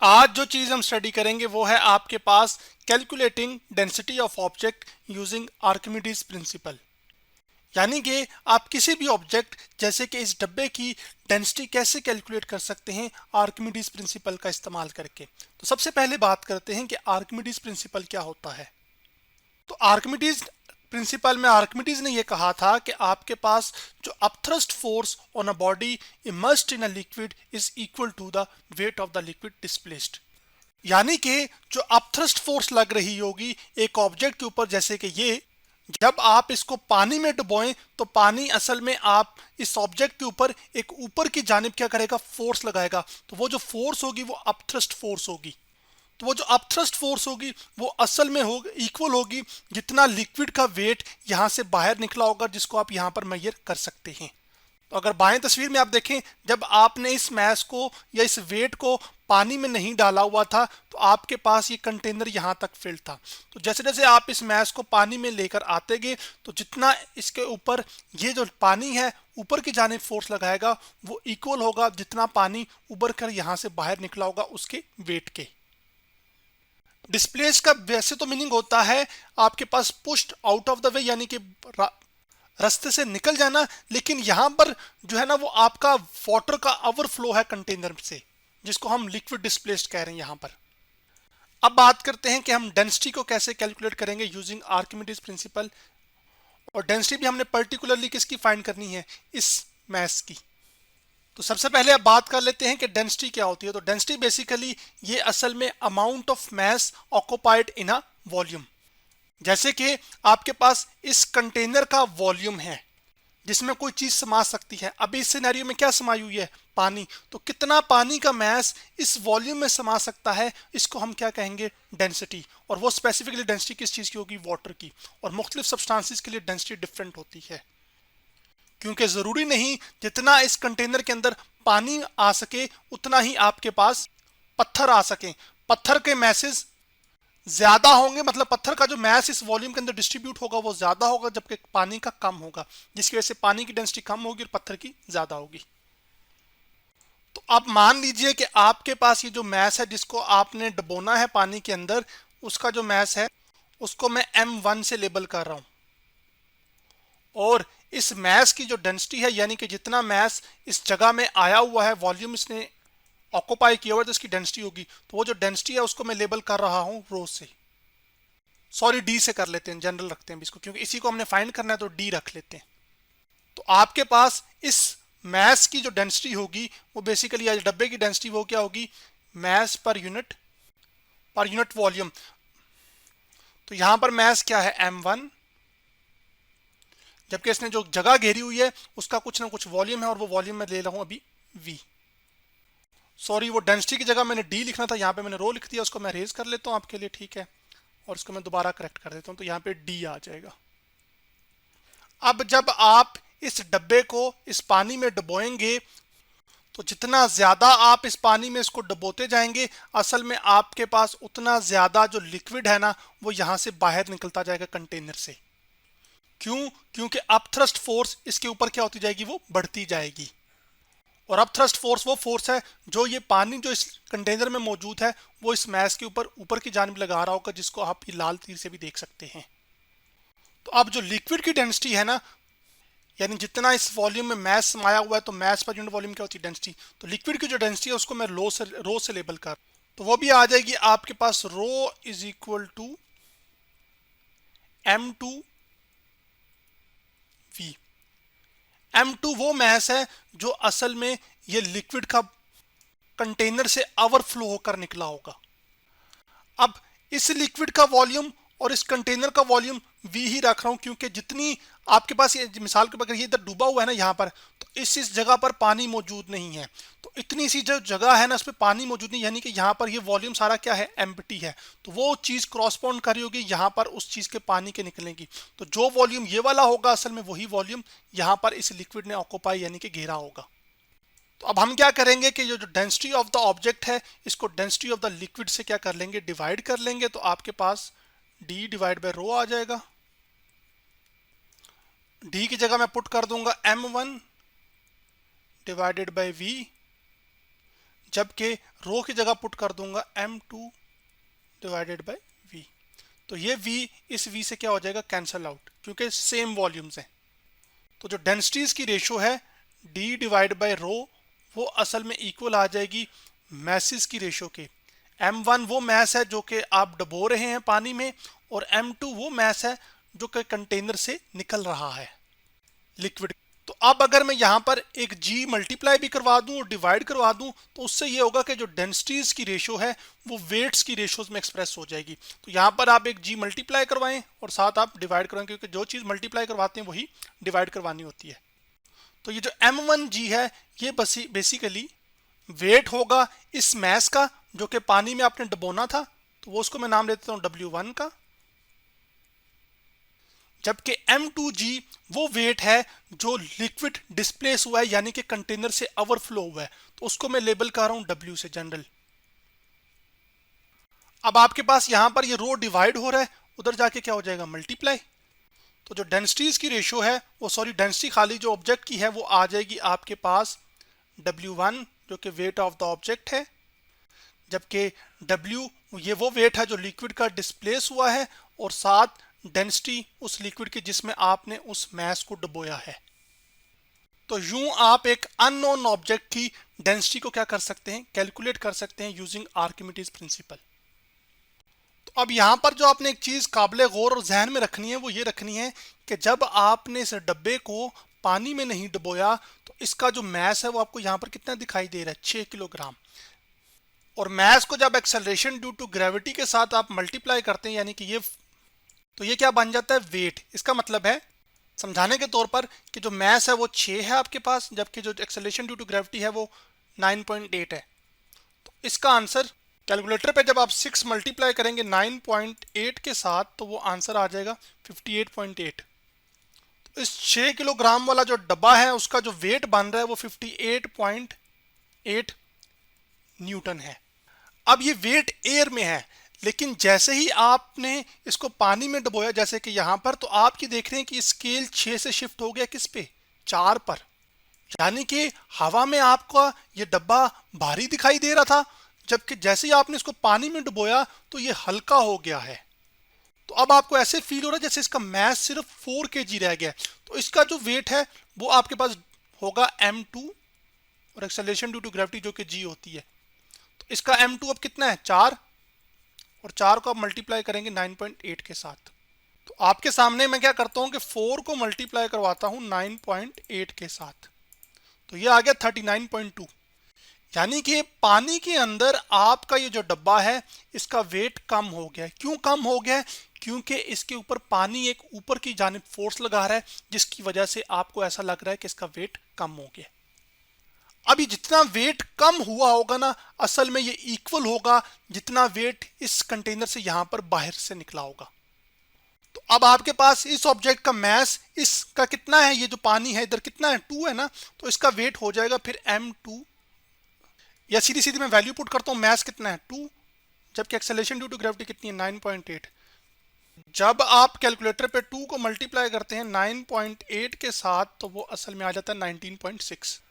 आज जो चीज हम स्टडी करेंगे वो है आपके पास calculating density of object using Archimedes principle. यानी कि आप किसी भी ऑब्जेक्ट जैसे कि इस डब्बे की डेंसिटी कैसे कैलकुलेट कर सकते हैं आर्किमिडीज प्रिंसिपल का इस्तेमाल करके। तो सबसे पहले बात करते हैं कि आर्किमिडीज प्रिंसिपल क्या होता है। तो आर्किमिडीज प्रिंसिपल में आर्किमिडीज ने यह कहा था कि आपके पास जो upthrust force on a body immersed in a liquid is equal to the weight of the liquid displaced. यानी कि जो अपथ्रस्ट फोर्स लग रही होगी एक ऑब्जेक्ट के ऊपर, जैसे कि ये, जब आप इसको पानी में डुबोएं तो पानी असल में आप इस ऑब्जेक्ट के ऊपर एक ऊपर की जानिब क्या करेगा, फोर्स लगाएगा। तो वो जो फोर्स होगी वो अपथ्रस्ट फोर्स होगी। तो वो जो अपथ्रस्ट फोर्स होगी वो असल में होगी इक्वल होगी जितना लिक्विड का वेट यहां से बाहर निकला होगा, जिसको आप यहां पर मेजर कर सकते हैं। तो अगर बाएं तस्वीर में आप देखें, जब आपने इस मैस को या इस वेट को पानी में नहीं डाला हुआ था तो आपके पास ये कंटेनर यहां तक फिल था। तो जैसे जैसे आप इस मैस को पानी में लेकर आते गए तो जितना इसके ऊपर ये जो पानी है ऊपर की जानिब फोर्स लगाएगा वो इक्वल होगा जितना पानी उबर कर यहां से बाहर निकला होगा उसके वेट के। डिस्प्लेस का वैसे तो मीनिंग होता है आपके पास pushed out of the way, यानी कि रास्ते से निकल जाना, लेकिन यहां पर जो है ना वो आपका वाटर का ओवरफ्लो है कंटेनर से, जिसको हम लिक्विड डिस्प्लेस्ड कह रहे हैं यहां पर। अब बात करते हैं कि हम डेंसिटी को कैसे कैलकुलेट करेंगे यूजिंग आर्किमिडीज प्रिंसिपल। और डेंसिटी भी हमने पर्टिकुलरली किसकी फाइंड करनी है, इस मैस की। तो सबसे पहले अब बात कर लेते हैं कि डेंसिटी क्या होती है। तो डेंसिटी बेसिकली ये असल में amount of mass occupied in a volume. जैसे कि आपके पास इस कंटेनर का वॉल्यूम है जिसमें कोई चीज समा सकती है। अभी इस सिनेरियो में क्या समाई हुई है, पानी। तो कितना पानी का मैस इस वॉल्यूम में समा सकता है, इसको हम क्या कहेंगे, डेंसिटी। और वो स्पेसिफिकली डेंसिटी किस चीज की होगी, वाटर की। और मुख्तलिफ सब्सटेंसेस के लिए डेंसिटी डिफरेंट होती है, क्योंकि जरूरी नहीं जितना इस कंटेनर के अंदर पानी आ सके उतना ही आपके पास पत्थर आ सके। पत्थर के मैसेज ज्यादा होंगे, मतलब पत्थर का जो मैस इस वॉल्यूम के अंदर डिस्ट्रीब्यूट होगा वो ज्यादा होगा, जबकि पानी का कम होगा, जिसकी वजह से पानी की डेंसिटी कम होगी और पत्थर की ज्यादा होगी। तो आप मान लीजिए कि आपके पास ये जो मैस है जिसको आपने डबोना है पानी के अंदर, उसका जो मैस है उसको मैं M1 से लेबल कर रहा हूं। और इस मैस की जो डेंसिटी है, यानी कि जितना मैस इस जगह में आया हुआ है, वॉल्यूम इसने ऑक्युपाई किया हुआ है, तो इसकी डेंसिटी होगी। तो वो जो डेंसिटी है उसको मैं लेबल कर रहा हूं रो से, सॉरी डी से कर लेते हैं, जनरल रखते हैं इसको, क्योंकि इसी को हमने फाइंड करना है तो डी रख लेते हैं। तो आपके पास इस मैस की जो डेंसिटी होगी वो बेसिकली आज डब्बे की डेंसिटी वो क्या होगी, मैस पर यूनिट वॉल्यूम। तो यहां पर मैस क्या है, M1, जबकि इसने जो जगह घेरी हुई है उसका कुछ ना कुछ वॉल्यूम है, और वो वॉल्यूम मैं ले रहा हूं अभी V। सॉरी, वो डेंसिटी की जगह मैंने डी लिखना था, यहाँ पे मैंने रो लिख दिया, उसको मैं रेज कर लेता हूँ आपके लिए, ठीक है। और इसको मैं दोबारा करेक्ट कर देता हूँ, तो यहाँ पे डी आ जाएगा। अब जब आप इस डब्बे को इस पानी में डुबोएंगे तो जितना ज्यादा आप इस पानी में इसको डुबोते जाएंगे, असल में आपके पास उतना ज्यादा जो लिक्विड है ना वो यहां से बाहर निकलता जाएगा कंटेनर से। क्यों, क्योंकि अपथ्रस्ट फोर्स इसके ऊपर क्या होती जाएगी, वो बढ़ती जाएगी। और अपथ्रस्ट फोर्स वो फोर्स है जो ये पानी जो इस कंटेनर में मौजूद है वो इस मैस के ऊपर की जानिब लगा रहा होगा, जिसको आप ये लाल तीर से भी देख सकते हैं। तो अब जो लिक्विड की डेंसिटी है ना, यानी जितना इस वॉल्यूम में मैस समाया हुआ है, तो मैस पर यूनिट वॉल्यूम क्या होती है, डेंसिटी। तो लिक्विड की जो डेंसिटी है उसको मैं रो से लेबल कर, तो वो भी आ जाएगी आपके पास rho is equal to M2V। M2 वो मैस है जो असल में ये लिक्विड का कंटेनर से ओवरफ्लो होकर निकला होगा। अब इस लिक्विड का वॉल्यूम और इस कंटेनर का वॉल्यूम V ही रख रहा हूं, क्योंकि जितनी आपके पास ये मिसाल के बगैर ये इधर डूबा हुआ है ना यहाँ पर, तो इस जगह पर पानी मौजूद नहीं है। तो इतनी सी जो जगह है ना उस पर पानी मौजूद नहीं, यानी कि यहाँ पर ये वॉल्यूम सारा क्या है, एम्प्टी है। तो वो चीज क्रॉसपॉन्ड कर रही होगी यहाँ पर उस चीज के पानी के निकलने की। तो जो वॉल्यूम ये वाला होगा असल में वही वॉल्यूम यहाँ पर इस लिक्विड ने ऑक्युपाई यानी कि घेरा होगा। तो अब हम क्या करेंगे कि जो डेंसिटी ऑफ द ऑब्जेक्ट है इसको डेंसिटी ऑफ द लिक्विड से क्या कर लेंगे, डिवाइड कर लेंगे। तो आपके पास डी डिवाइड बाय रो आ जाएगा। डी की जगह मैं पुट कर दूंगा M1 डिवाइडेड बाय V, जबकि रो की जगह पुट कर दूंगा m2 डिवाइडेड बाय v। तो ये v इस v से क्या हो जाएगा, कैंसल आउट, क्योंकि सेम वॉल्यूम्स हैं। तो जो डेंसिटीज की रेशो है d डिवाइड बाय रो, वो असल में इक्वल आ जाएगी मैसेस की रेशो के। m1 वो मैस है जो कि आप डबो रहे हैं पानी में, और m2 वो मैस है जो कि कंटेनर से निकल रहा है लिक्विड। तो अब अगर मैं यहाँ पर एक g मल्टीप्लाई भी करवा दूं और डिवाइड करवा दूं, तो उससे ये होगा कि जो डेंसिटीज की रेशो है वो वेट्स की रेशोज में एक्सप्रेस हो जाएगी। तो यहाँ पर आप एक g मल्टीप्लाई करवाएं और साथ आप डिवाइड करवाएं, क्योंकि जो चीज़ मल्टीप्लाई करवाते हैं वही डिवाइड करवानी होती है। तो ये जो m1g है ये बेसिकली वेट होगा इस मैस का जो कि पानी में आपने डबोना था, तो वो उसको मैं नाम देता हूँ w1 का। जबकि m2g वो वेट है जो लिक्विड डिस्प्लेस हुआ है, यानी कि कंटेनर से ओवरफ्लो हुआ है, तो उसको मैं लेबल कर रहा हूं w से, जनरल। अब आपके पास यहां पर ये रो डिवाइड हो रहा है, उधर जाके क्या हो जाएगा, मल्टीप्लाई। तो जो डेंसिटीज की रेशियो है वो, सॉरी डेंसिटी खाली जो ऑब्जेक्ट की है वो आ जाएगी आपके पास w1 जो कि वेट ऑफ द ऑब्जेक्ट है, जबकि w ये वो वेट है जो लिक्विड का डिस्प्लेस हुआ है, और साथ डेंसिटी उस लिक्विड की जिसमें आपने उस मैस को डुबोया है। तो यूं आप एक अननोन ऑब्जेक्ट की डेंसिटी को क्या कर सकते हैं, कैलकुलेट कर सकते हैं यूजिंग आर्किमिडीज प्रिंसिपल। तो अब यहां पर जो आपने एक चीज काबिले गौर और जहन में रखनी है वो ये रखनी है कि जब आपने इस डब्बे को पानी में नहीं डुबोया तो इसका जो मैस है वो आपको यहां पर कितना दिखाई दे रहा है, 6 किलोग्राम। और मैस को जब एक्सेलरेशन ड्यू टू ग्रेविटी के साथ आप मल्टीप्लाई करते हैं, यानी कि ये, तो ये क्या बन जाता है, वेट। इसका मतलब है समझाने के तौर पर कि जो मैस है वो 6 है आपके पास, जबकि जो एक्सेलरेशन ड्यू टू ग्रेविटी है वो 9.8 है। तो इसका आंसर कैलकुलेटर पे जब आप 6 मल्टीप्लाई करेंगे 9.8 के साथ, तो वो आंसर आ जाएगा 58.8। तो इस 6 किलोग्राम वाला जो डब्बा है उसका जो वेट बन रहा है वो 58.8 न्यूटन है। अब ये वेट एयर में है, लेकिन जैसे ही आपने इसको पानी में डुबोया, जैसे कि यहां पर, तो आप ये देख रहे हैं कि स्केल 6 से शिफ्ट हो गया किस पे, 4 पर। यानी कि हवा में आपका ये डब्बा भारी दिखाई दे रहा था, जबकि जैसे ही आपने इसको पानी में डुबोया तो ये हल्का हो गया है। तो अब आपको ऐसे फील हो रहा है जैसे इसका मैस सिर्फ 4 kg रह गया। तो इसका जो वेट है वो आपके पास होगा m2 और एक्सेलरेशन ड्यू टू ग्रेविटी जो कि g होती है। तो इसका m2 अब कितना है, 4, और 4 को आप मल्टीप्लाई करेंगे 9.8 के साथ। तो आपके सामने मैं क्या करता हूं कि 4 को मल्टीप्लाई करवाता हूं 9.8 के साथ, तो ये आ गया 39.2। यानी कि पानी के अंदर आपका ये जो डब्बा है इसका वेट कम हो गया है। क्यों कम हो गया है, क्योंकि इसके ऊपर पानी एक ऊपर की जानिब फोर्स लगा रहा है, जिसकी वजह से आपको ऐसा लग रहा है कि इसका वेट कम हो गया। अभी जितना वेट कम हुआ होगा ना, असल में ये इक्वल होगा जितना वेट इस कंटेनर से यहां पर बाहर से निकला होगा। तो अब आपके पास इस ऑब्जेक्ट का मैस इसका कितना है, ये जो पानी है इधर कितना है, 2 है ना, तो इसका वेट हो जाएगा फिर m2, या सीधी सीधी मैं वैल्यू पुट करता हूं, मैस कितना है 2, जबकि एक्सेलरेशन ड्यू टू ग्रेविटी कितनी है 9.8। जब आप कैलकुलेटर पे 2 को मल्टीप्लाई करते हैं 9.8 के साथ, तो वो असल में आ जाता है 19.6।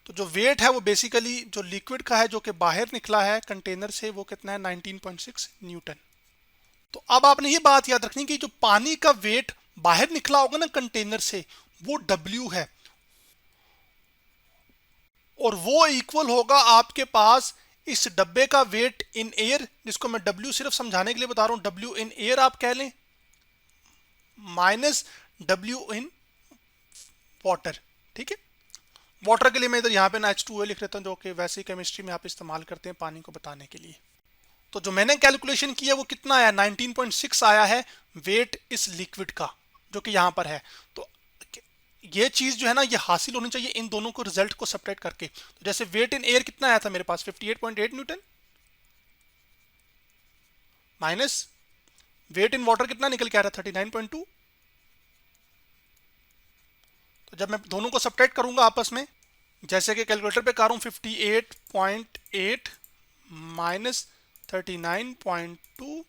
तो जो वेट है वो बेसिकली जो लिक्विड का है जो कि बाहर निकला है कंटेनर से, वो कितना है 19.6 न्यूटन। तो अब आपने ये बात याद रखनी कि जो पानी का वेट बाहर निकला होगा ना कंटेनर से, वो W है, और वो इक्वल होगा आपके पास इस डब्बे का वेट इन एयर, जिसको मैं W सिर्फ समझाने के लिए बता रहा हूं, W इन एयर आप कह लें, माइनस W इन वाटर। ठीक है, वाटर के लिए मैं इधर यहाँ पे ना H2O लिख लेता हूँ, जो कि वैसे केमिस्ट्री में आप इस्तेमाल करते हैं पानी को बताने के लिए। तो जो मैंने कैलकुलेशन किया वो कितना आया, 19.6 आया है वेट इस लिक्विड का जो कि यहाँ पर है। तो ये चीज जो है ना ये हासिल होनी चाहिए इन दोनों को रिजल्ट को सेपरेट करके। तो जैसे वेट इन एयर कितना आया था मेरे पास 58.8 Newton, minus weight in water कितना निकल के आ रहा है 39.2। तो जब मैं दोनों को सेपरेट करूंगा आपस में, जैसे कि कैलकुलेटर पे कर रहा हूं 58.8 माइनस 39.2, तो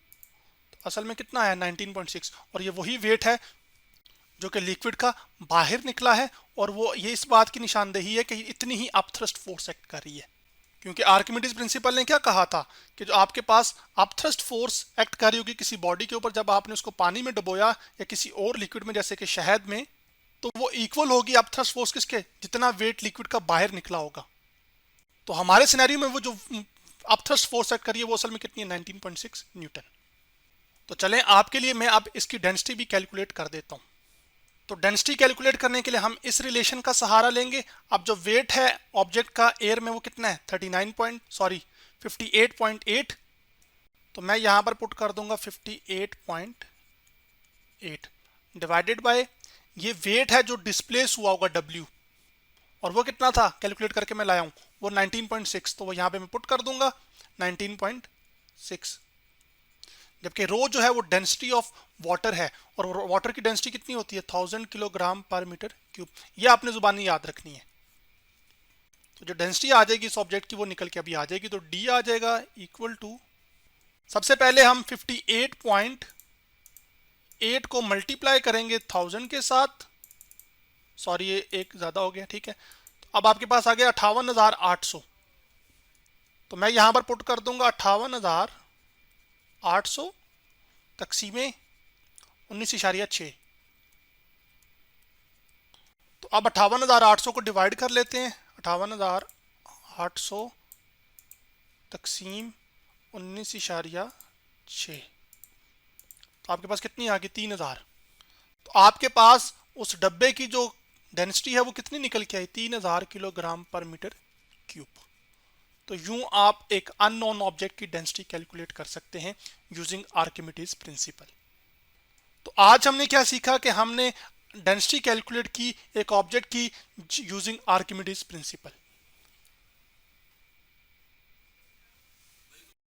असल में कितना आया 19.6। और ये वही वेट है जो कि लिक्विड का बाहर निकला है, और वो ये इस बात की निशानदेही है कि इतनी ही अपथ्रस्ट फोर्स एक्ट कर रही है। क्योंकि आर्किमिडीज प्रिंसिपल ने क्या कहा था कि जो आपके पास अपथ्रस्ट फोर्स एक्ट कर रही होगी किसी बॉडी के ऊपर जब आपने उसको पानी में डुबोया या किसी और लिक्विड में जैसे कि शहद में, तो वो इक्वल होगी अपथ्रस्ट फोर्स किसके, जितना वेट लिक्विड का बाहर निकला होगा। तो हमारे सिनेरियो में वो जो अपथ्रस्ट फोर्स एक्ट करिए वो असल में कितनी है, 19.6 न्यूटन। तो चलें आपके लिए मैं अब इसकी डेंसिटी भी कैलकुलेट कर देता हूँ। तो डेंसिटी कैलकुलेट करने के लिए हम इस रिलेशन का सहारा लेंगे। अब जो वेट है ऑब्जेक्ट का एयर में वो कितना है, 58.8। तो मैं यहां पर पुट कर दूंगा 58.8 डिवाइडेड बाय ये वेट है जो डिस्प्लेस हुआ होगा W, और वो कितना था कैलकुलेट करके मैं लाया हूं वो 19.6, तो वो यहां पे मैं पुट कर दूंगा 19.6। जबकि रो जो है वो डेंसिटी ऑफ वाटर है, और वाटर की डेंसिटी कितनी होती है 1000 किलोग्राम पर मीटर क्यूब। ये आपने जुबानी याद रखनी है। तो जो डेंसिटी आ जाएगी इस ऑब्जेक्ट की वो निकल के अभी आ जाएगी, तो D आ जाएगा इक्वल टू, सबसे पहले हम 58.8 को मल्टीप्लाई करेंगे 1000 के साथ, सॉरी ये एक ज्यादा हो गया, ठीक है। तो अब आपके पास आ गया 58,800। तो मैं यहां पर पुट कर दूंगा 58,800 तकसीमे 19.6। तो अब 58,800 को डिवाइड कर लेते हैं, 58,800 तकसीम 19.6, तो आपके पास कितनी आ गई 3,000। तो आपके पास उस डब्बे की जो डेंसिटी है वो कितनी निकल के आई, 3,000 किलोग्राम पर मीटर क्यूब। तो यूं आप एक अननोन ऑब्जेक्ट की डेंसिटी कैलकुलेट कर सकते हैं यूजिंग आर्किमिडीज प्रिंसिपल। तो आज हमने क्या सीखा कि हमने डेंसिटी कैलकुलेट की एक ऑब्जेक्ट की यूजिंग आर्किमिडीज प्रिंसिपल।